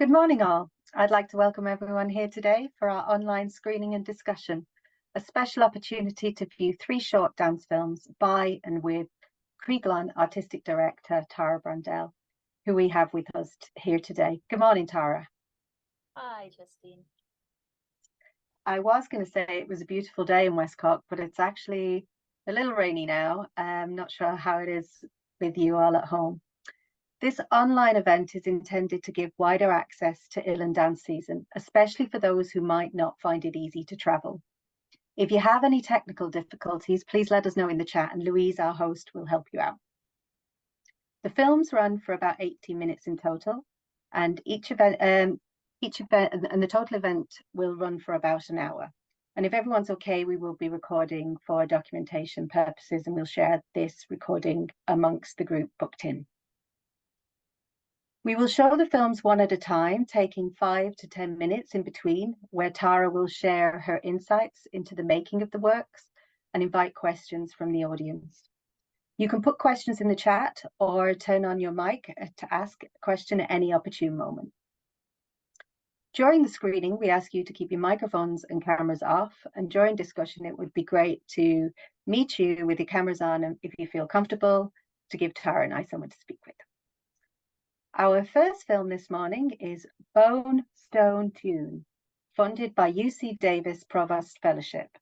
Good morning, all. I'd like to welcome everyone here today for our online screening and discussion, a special opportunity to view 3 short dance films by and with Croí Glan Artistic Director Tara Brandel, who we have with us here today. Good morning, Tara. Hi, Justine. I was going to say it was a beautiful day in West Cork, but it's actually a little rainy now. I'm not sure how it is with you all at home. This online event is intended to give wider access to Uillinn Dance season, especially for those who might not find it easy to travel. If you have any technical difficulties, please let us know in the chat and Louise, our host, will help you out. The films run for about 80 minutes in total, and the total event will run for about an hour. And if everyone's okay, we will be recording for documentation purposes, and we'll share this recording amongst the group booked in. We will show the films one at a time, taking 5 to 10 minutes in between, where Tara will share her insights into the making of the works and invite questions from the audience. You can put questions in the chat or turn on your mic to ask a question at any opportune moment. During the screening, we ask you to keep your microphones and cameras off, and during discussion, it would be great to meet you with your cameras on, and if you feel comfortable, to give Tara and I someone to speak with. Our first film this morning is Bone, Stone, Dune, funded by UC Davis Provost Fellowship,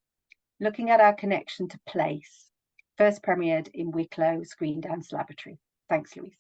looking at our connection to place, first premiered in Wicklow Screendance Laboratory. Thanks, Louise.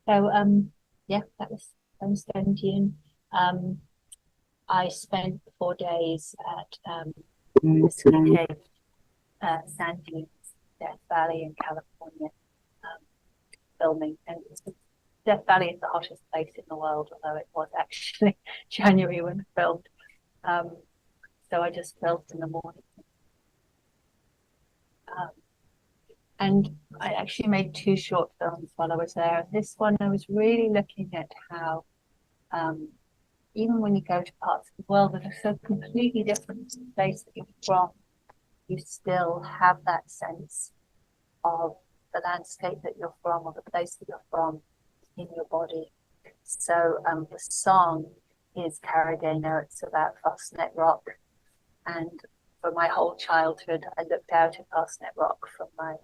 So, yeah, that was Stone, Dune. I spent 4 days at the ski cave, sand dunes, Death Valley in California, filming. And Death Valley is the hottest place in the world, although it was actually January when I filmed. So I just filmed in the morning. And I actually made 2 short films while I was there. This one, I was really looking at how even when you go to parts of the world that are so completely different to the place that you're from, you still have that sense of the landscape that you're from or the place that you're from in your body. So the song is Carragena. It's about Fastnet Rock. And for my whole childhood, I looked out at Fastnet Rock from my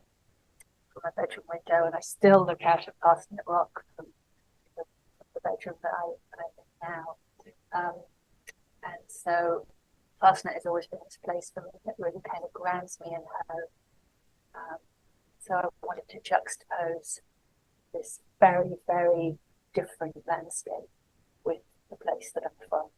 bedroom window, and I still look out at Fastnet Rock from the bedroom that I live in now. And so Fastnet has always been this place for me that really kind of grounds me in home. So I wanted to juxtapose this very, very different landscape with the place that I'm from.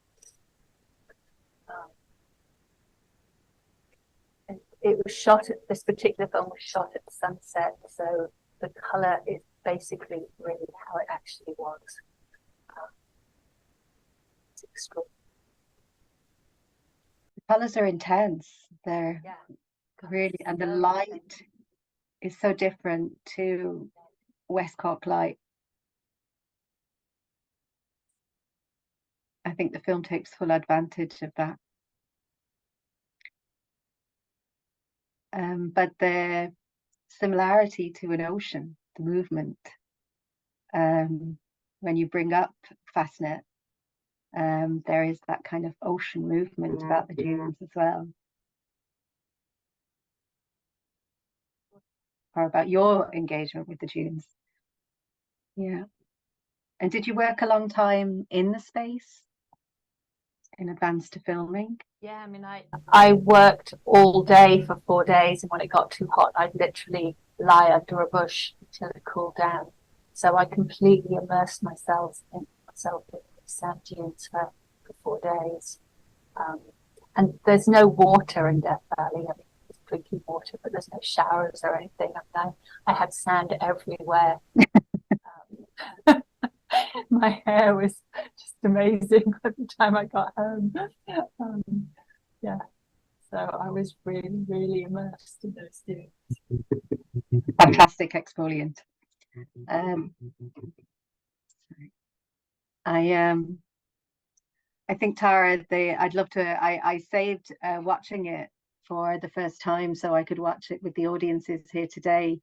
And it was shot at, this particular film was shot at sunset, so the colour is basically really how it actually was. It's extraordinary. The colours are intense. They're really, and the light is so different to West Cork light. I think the film takes full advantage of that. But the similarity to an ocean, the movement, when you bring up Fastnet, there is that kind of ocean movement about the dunes as well. Or about your engagement with the dunes. Yeah. And did you work a long time in the space in advance to filming? Yeah, I mean, I worked all day for 4 days, and when it got too hot, I'd literally lie under a bush until it cooled down. So I completely immersed myself in the sand dunes for 4 days. And there's no water in Death Valley. I mean, there's drinking water, but there's no showers or anything. I had sand everywhere. My hair was just amazing by the time I got home. Yeah, so I was really, really immersed in those dunes. Fantastic exfoliant. I think Tara, I'd love to. I saved watching it for the first time so I could watch it with the audiences here today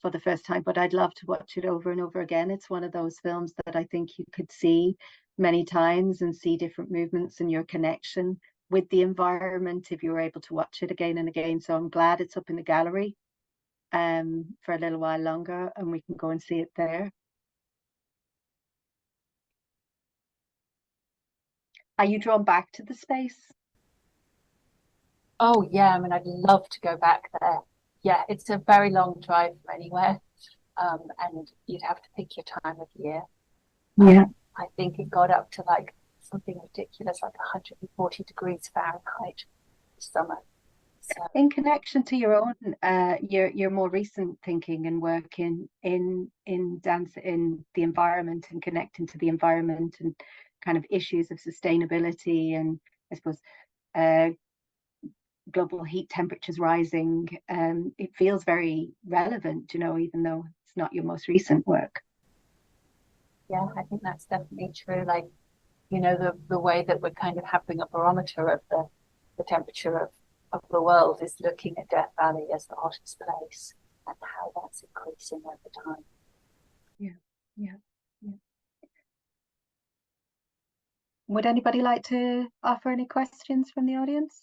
for the first time, but I'd love to watch it over and over again. It's one of those films that I think you could see many times and see different movements and your connection with the environment if you were able to watch it again and again. So I'm glad it's up in the gallery for a little while longer, and we can go and see it there. Are you drawn back to the space? Oh yeah, I mean, I'd love to go back there. Yeah, it's a very long drive from anywhere, and you'd have to pick your time of year. Yeah. I think it got up to like something ridiculous, like 140 degrees Fahrenheit this summer. So, in connection to your own, your more recent thinking and work in dance, in the environment and connecting to the environment and kind of issues of sustainability and I suppose global heat temperatures rising, it feels very relevant, you know, even though it's not your most recent work. Yeah, I think that's definitely true. Like, you know, the way that we're kind of having a barometer of the temperature of the world is looking at Death Valley as the hottest place and how that's increasing over time. Yeah. Would anybody like to offer any questions from the audience?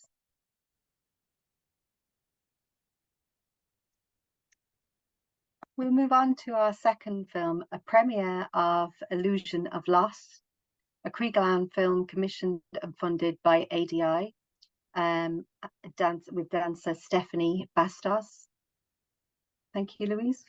We'll move on to our second film, a premiere of Illusion of Loss, a Croí Glan film commissioned and funded by ADI, with dancer Stephani Bastos. Thank you, Louise.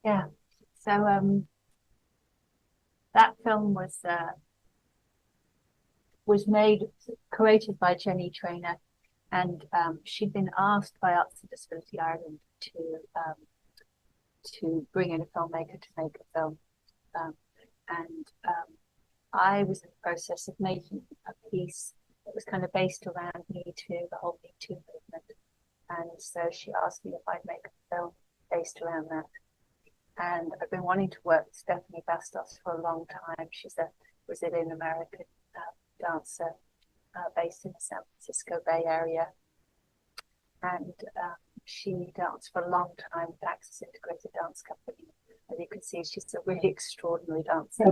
Yeah. So that film was created by Jenny Trainer, and she'd been asked by Arts and Disability Ireland to bring in a filmmaker to make a film, and I was in the process of making a piece that was kind of based around Me Too, the whole Me Too movement, and so she asked me if I'd make a film based around that. And I've been wanting to work with Stephani Bastos for a long time. She's a Brazilian American dancer based in the San Francisco Bay Area. And she danced for a long time with Access Integrated Dance Company. As you can see, she's a really extraordinary dancer.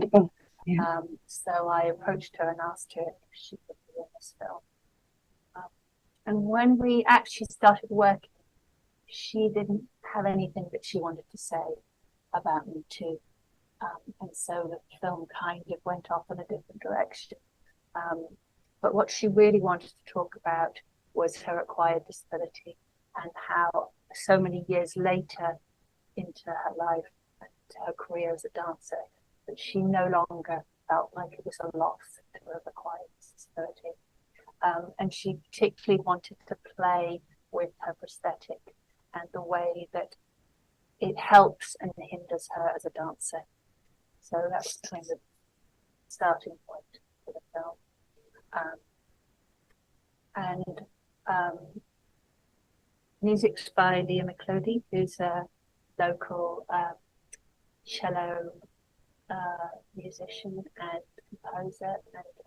Yeah. So I approached her and asked her if she could be in this film. And when we actually started working, she didn't have anything that she wanted to say about Me Too. And so the film kind of went off in a different direction. But what she really wanted to talk about was her acquired disability and how so many years later into her life and her career as a dancer, that she no longer felt like it was a loss to have acquired disability. And she particularly wanted to play with her prosthetic and the way that it helps and hinders her as a dancer. So that was kind of the starting point for the film. Music's by Leah McClody, who's a local cello musician and composer,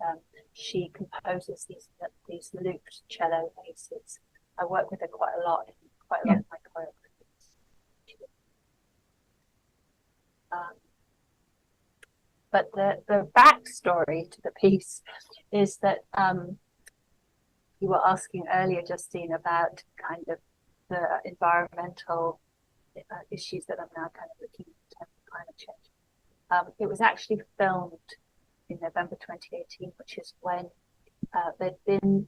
and she composes these looped cello pieces. I work with her quite a lot in quite a lot of my choreographies. But the backstory to the piece is that you were asking earlier, Justine, about kind of the environmental issues that I'm now kind of looking at in terms of climate change. It was actually filmed in November 2018, which is when there's been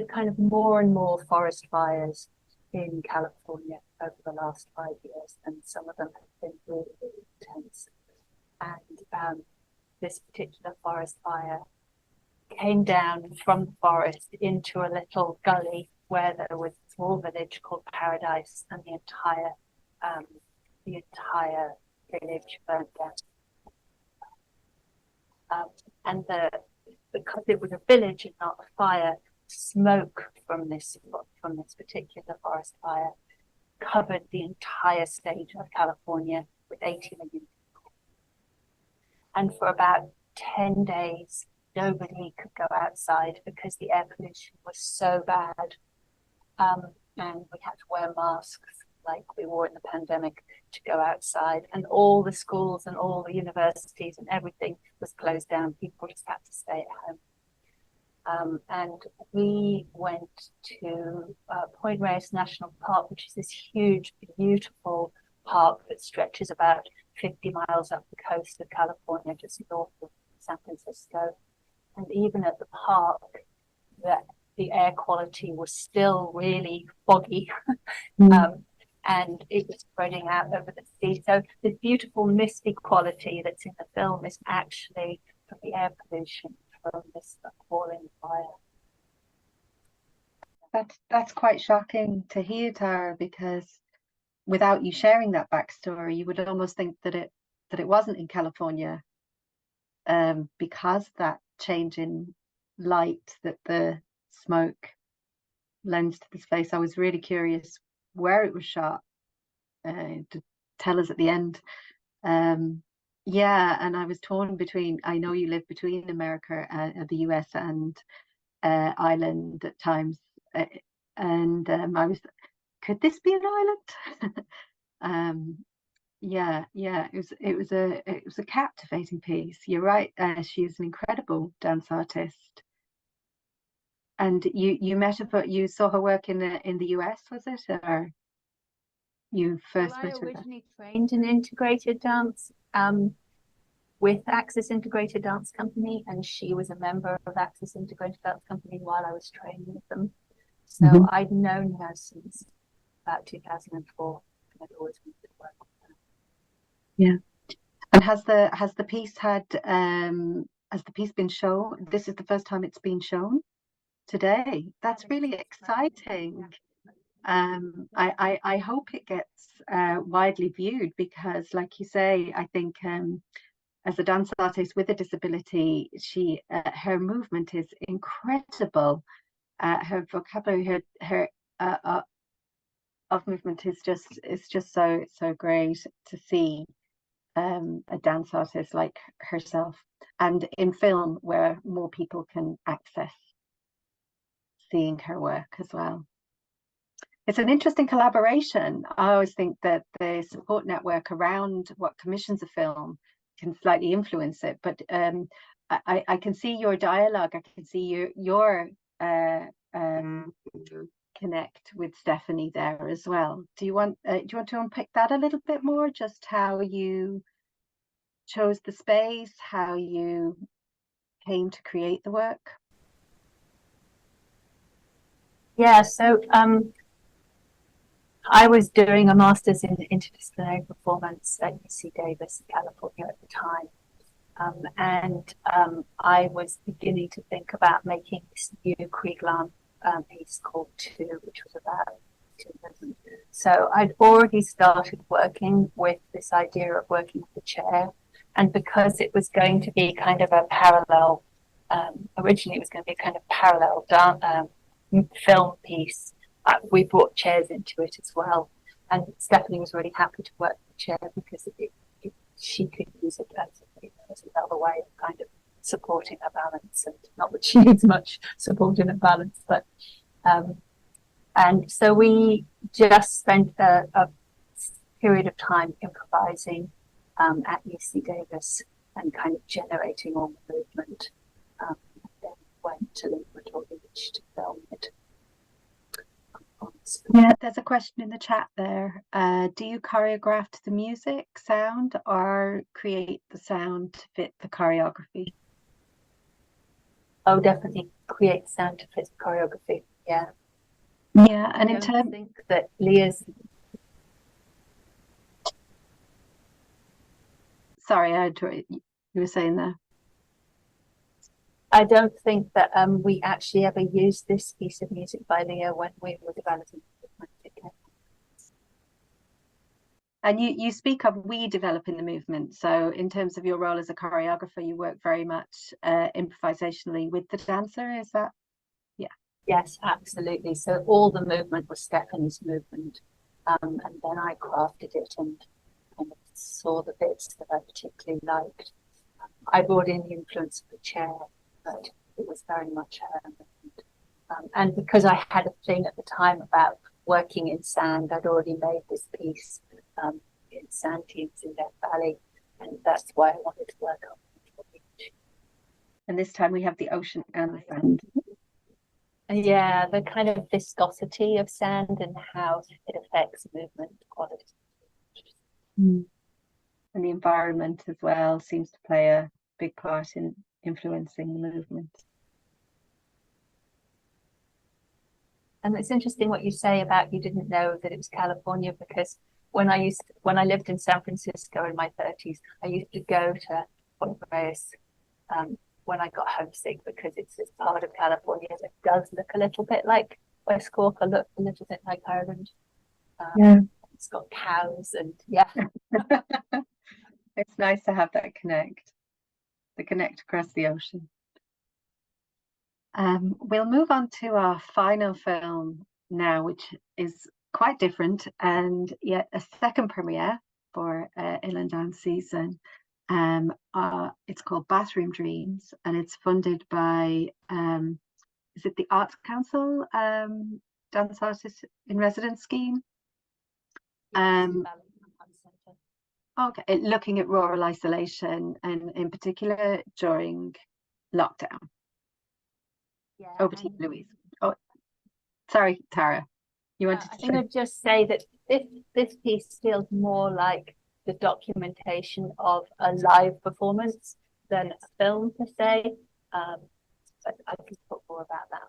kind of more and more forest fires in California over the last 5 years, and some of them have been really, really intense. And this particular forest fire came down from the forest into a little gully where there was a small village called Paradise, and the entire village burnt down. And because it was a village and not a fire, smoke from this particular forest fire covered the entire state of California with 80 million people. And for about 10 days, nobody could go outside because the air pollution was so bad. And we had to wear masks like we wore in the pandemic to go outside. And all the schools and all the universities and everything was closed down. People just had to stay at home. And we went to Point Reyes National Park, which is this huge, beautiful park that stretches about 50 miles up the coast of California, just north of San Francisco. And even at the park, the air quality was still really foggy. And it was spreading out over the sea. So this beautiful misty quality that's in the film is actually from the air pollution from this appalling fire. That's quite shocking to hear, Tara, because without you sharing that backstory, you would almost think that it wasn't in California, because that change in light that the smoke lends to the space. I was really curious where it was shot, to tell us at the end. Yeah, and I was torn between, I know you live between America, the US and Ireland at times, and I was, could this be an island? Yeah, it was a captivating piece. You're right. She is an incredible dance artist. And you met her, but you saw her work in the US, was it, or you first met her? I originally trained in integrated dance with Access Integrated Dance Company, and she was a member of Access Integrated Dance Company while I was training with them. So I'd known her since about 2004, and I'd always wanted to work with Yeah. And has the piece had has the piece been shown? This is the first time it's been shown today. That's really exciting. I hope it gets widely viewed because, like you say, I think as a dance artist with a disability, her movement is incredible. Her vocabulary, her of movement is just so great to see a dance artist like herself, and in film where more people can access seeing her work as well. It's an interesting collaboration. I always think that the support network around what commissions a film can slightly influence it, but I can see your dialogue. I can see your connect with Stephani there as well. Do you want to unpick that a little bit more? Just how you chose the space, how you came to create the work? Yeah, so I was doing a master's in interdisciplinary performance at UC Davis, California at the time. And I was beginning to think about making this new Croí Glan piece called Two, which was about two. So I'd already started working with this idea of working with the chair. And because it was going to be kind of a parallel, originally it was going to be a kind of parallel film piece, we brought chairs into it as well. And Stephani was really happy to work with the chair because she could use it as another way of kind of supporting her balance, and not that she needs much support in her balance, but and so we just spent a period of time improvising at UC Davis and kind of generating all the movement. And then went to the Wicklow Beach to film it. Yeah, there's a question in the chat there. Do you choreograph to the music sound or create the sound to fit the choreography? Oh, definitely create sound to fit the choreography. Yeah. Yeah, and I don't think that Leah's. Sorry, you were saying there. I don't think that we actually ever used this piece of music by Leah when we were developing it. And you speak of we developing the movement. So in terms of your role as a choreographer, you work very much improvisationally with the dancer, is that? Yeah. Yes, absolutely. So all the movement was Stephani's movement. And then I crafted it and kind of saw the bits that I particularly liked. I brought in the influence of the chair, but it was very much her movement. And because I had a thing at the time about working in sand, I'd already made this piece in sand dunes in Death Valley, and that's why I wanted to work on it. And this time we have the ocean and the sand. Yeah, the kind of viscosity of sand and how it affects movement quality. And the environment as well seems to play a big part in influencing the movement. And it's interesting what you say about you didn't know that it was California, because when I lived in San Francisco in my 30s, I used to go to Point Reyes when I got homesick, because it's this part of California that does look a little bit like West Cork, or look a little bit like Ireland. Yeah. It's got cows and yeah. It's nice to have that connect across the ocean. We'll move on to our final film now, which is quite different and yet a second premiere for Uillinn Dance season. It's called Bathroom Dreams, and it's funded by is it the Arts Council Dance Artist in Residence scheme? Okay, looking at rural isolation and in particular during lockdown. Yeah, over to you, Louise. Oh, sorry, Tara. You wanted to I think I'd just say that this piece feels more like the documentation of a live performance than a film per se. But I can talk more about that.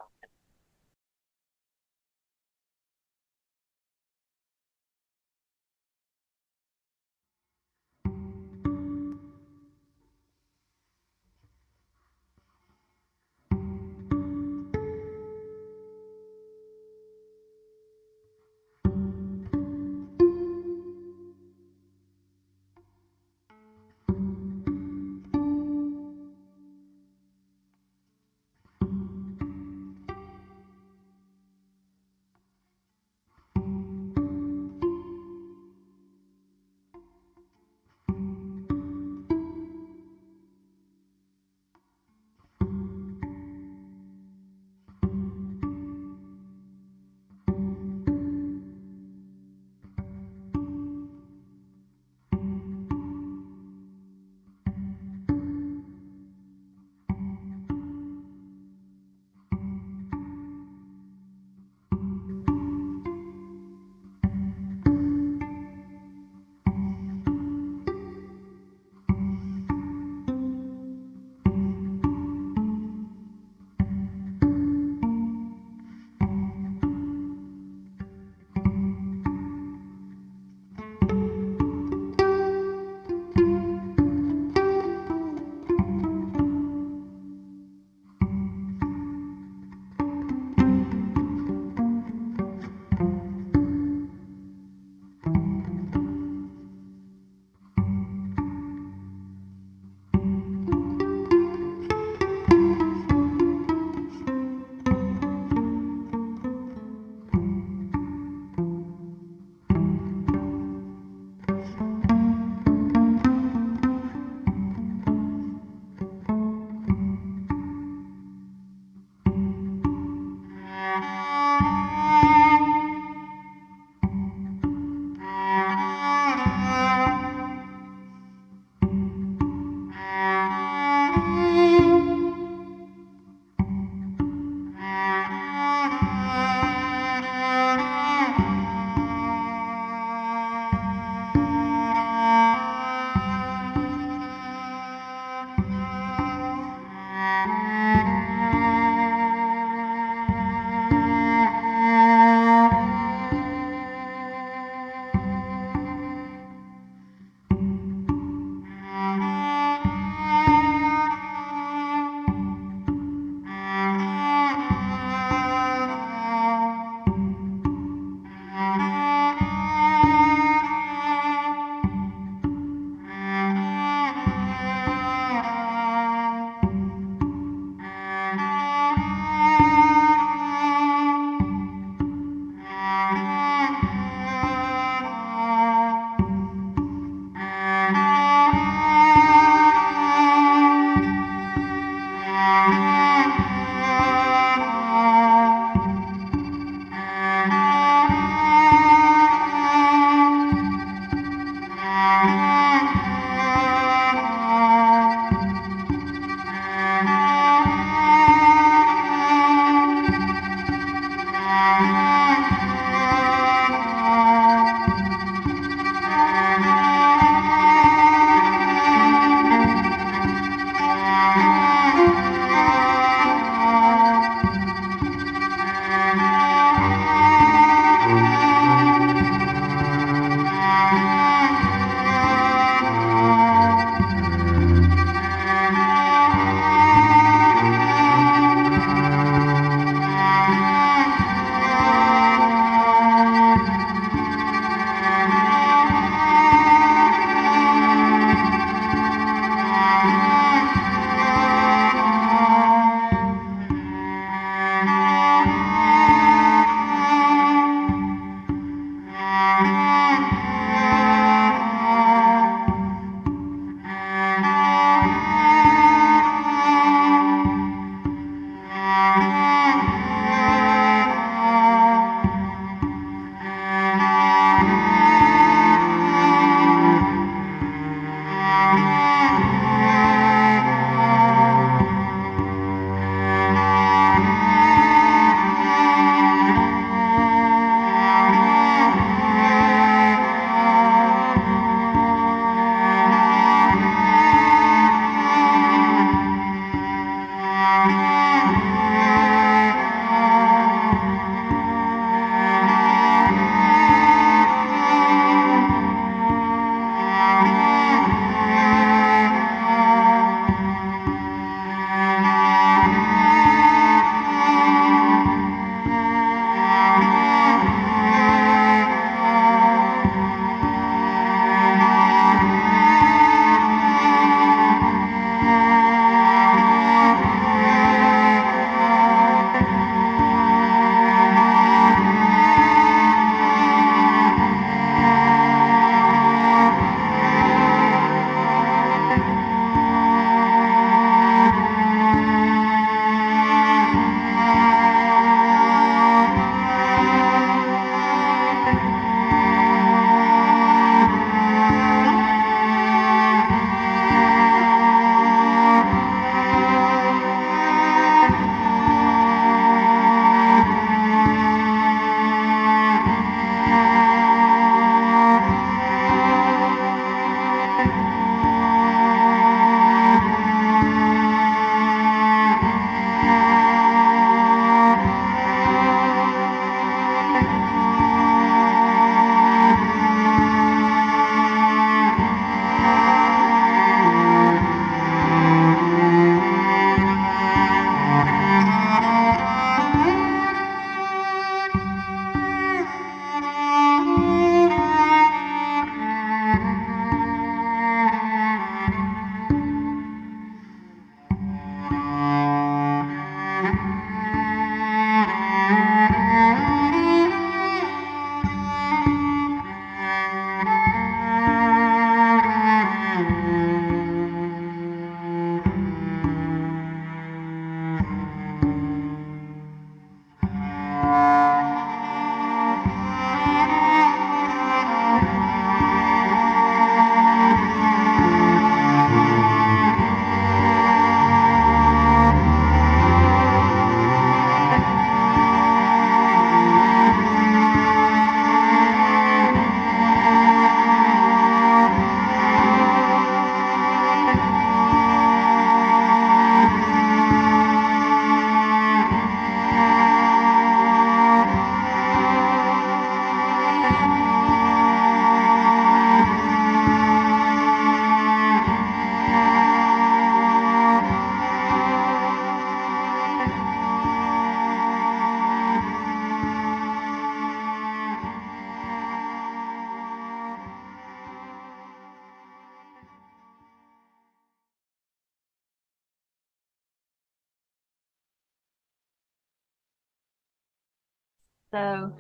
So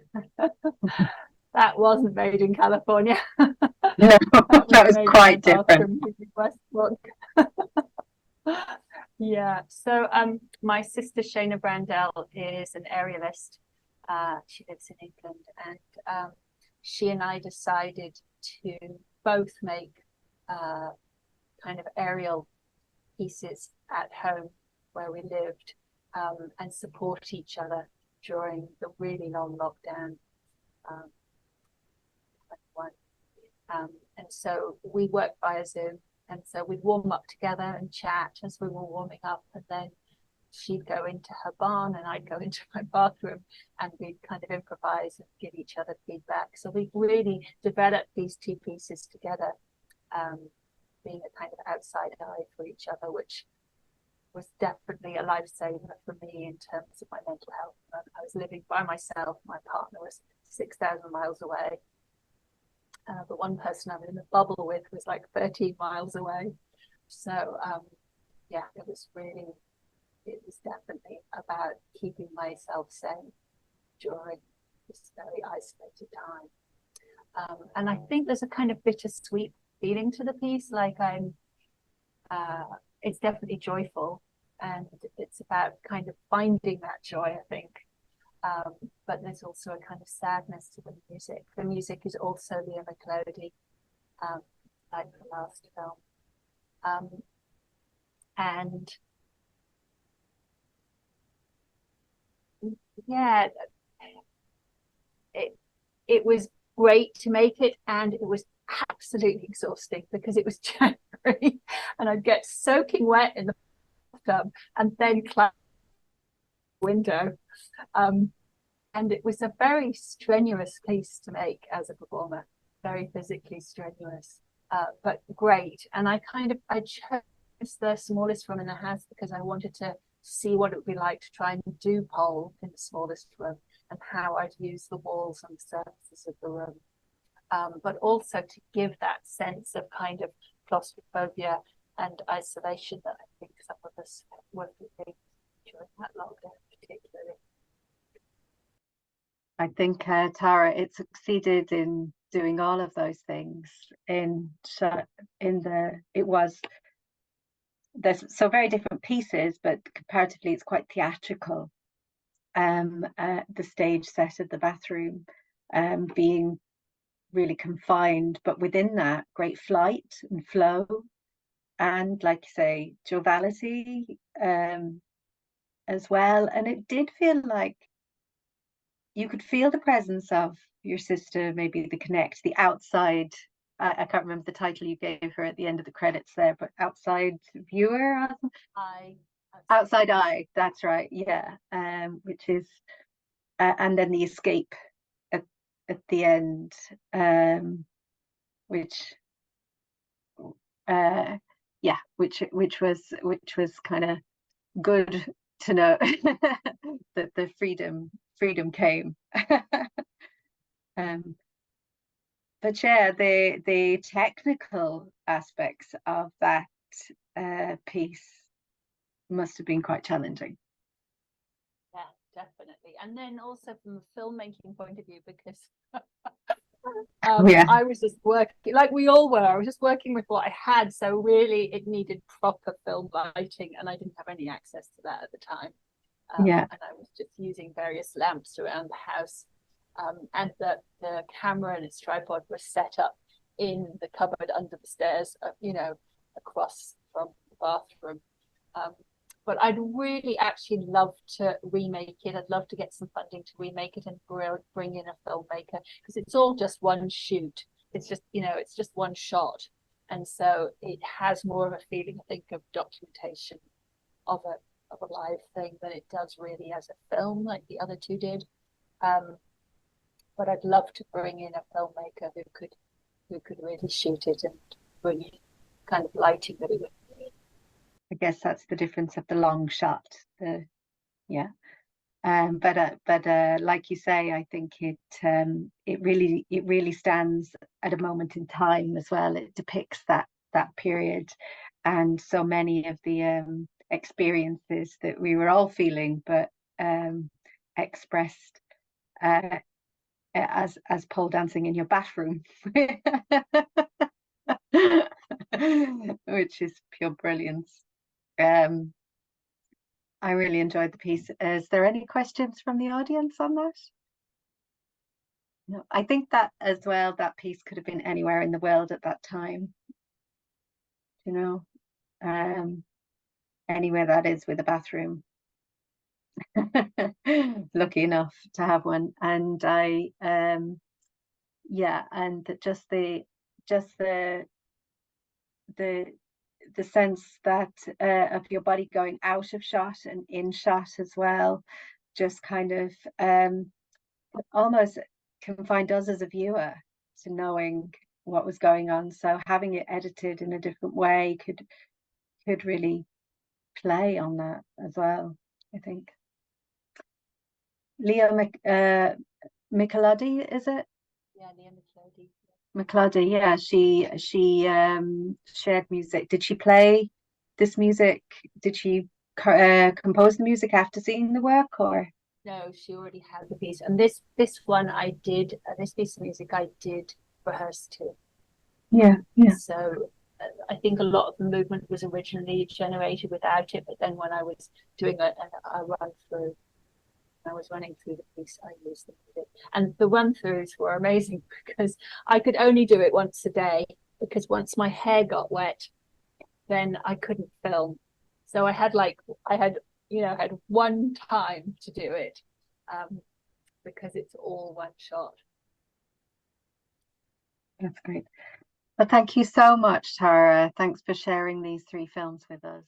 that wasn't made in California. No, that was quite different. Yeah, so my sister Shana Brandel is an aerialist. She lives in England, and she and I decided to both make kind of aerial pieces at home where we lived, and support each other during the really long lockdown. 21. And so we worked via Zoom, and so we'd warm up together and chat as we were warming up, and then she'd go into her barn and I'd go into my bathroom, and we'd kind of improvise and give each other feedback. So we really developed these two pieces together, being a kind of outside eye for each other, which was definitely a lifesaver for me in terms of my mental health. I was living by myself. My partner was 6,000 miles away. The one person I was in a bubble with was like 13 miles away. So yeah, it was definitely about keeping myself sane during this very isolated time. And I think there's a kind of bittersweet feeling to the piece. Like it's definitely joyful, and it's about kind of finding that joy, I think. But there's also a kind of sadness to the music. The music is also the melody, like the last film. And yeah, it was great to make it, and it was absolutely exhausting because it was January and I'd get soaking wet in the bathtub and then climb the window. And it was a very strenuous piece to make as a performer, very physically strenuous, but great. And I chose the smallest room in the house because I wanted to see what it would be like to try and do pole in the smallest room, and how I'd use the walls and the surfaces of the room. But also to give that sense of kind of claustrophobia and isolation that I think some of us were feeling during that lockdown particularly. I think Tara, it succeeded in doing all of those things. There's so very different pieces, but comparatively it's quite theatrical. The stage set at the bathroom, being really confined, but within that great flight and flow, and like you say, joviality as well. And it did feel like you could feel the presence of your sister, maybe the connect, the outside. I can't remember the title you gave her at the end of the credits there, but outside viewer, outside eye. That's right, yeah. Which is, and then the escape at the end, which, yeah, which was kind of good to know that the freedom came. But yeah, the technical aspects of that piece must have been quite challenging. Yeah, definitely. And then also from a filmmaking point of view, because Yeah. I was just working, like we all were, I was just working with what I had. So really it needed proper film lighting, and I didn't have any access to that at the time. Yeah. And I was just using various lamps around the house. And the camera and its tripod were set up in the cupboard under the stairs, across from the bathroom. But I'd really actually love to remake it. I'd love to get some funding to remake it and bring in a filmmaker, because it's all just one shoot. It's just one shot. And so it has more of a feeling, I think, of documentation of a live thing than it does really as a film like the other two did. But I'd love to bring in a filmmaker who could really shoot it and bring in kind of lighting that it would need. I guess that's the difference of the long shot. But like you say, I think it really stands at a moment in time as well. It depicts that period, and so many of the experiences that we were all feeling, but expressed as pole dancing in your bathroom, which is pure brilliance. I really enjoyed the piece. Is there any questions from the audience on that? No, I think that as well, that piece could have been anywhere in the world at that time. Anywhere that is with a bathroom. lucky enough to have one. And I yeah, and just the the sense that of your body going out of shot and in shot as well, just kind of almost confined us as a viewer to knowing what was going on. So having it edited in a different way could really play on that as well, I think. Leo Micheladi, is it? Yeah, Leah McLeody. McLeody, yeah, she shared music. Did she play this music? Did she compose the music after seeing the work, or? No, she already had the piece, and this one I did. This piece of music I did rehearse to. Yeah, yeah. So I think a lot of the movement was originally generated without it, but then when I was doing a run through, I was running through the piece, I used the music. And the run throughs were amazing because I could only do it once a day, because once my hair got wet, then I couldn't film. So I had had one time to do it, because it's all one shot. That's great. Well, thank you so much, Tara. Thanks for sharing these 3 films with us.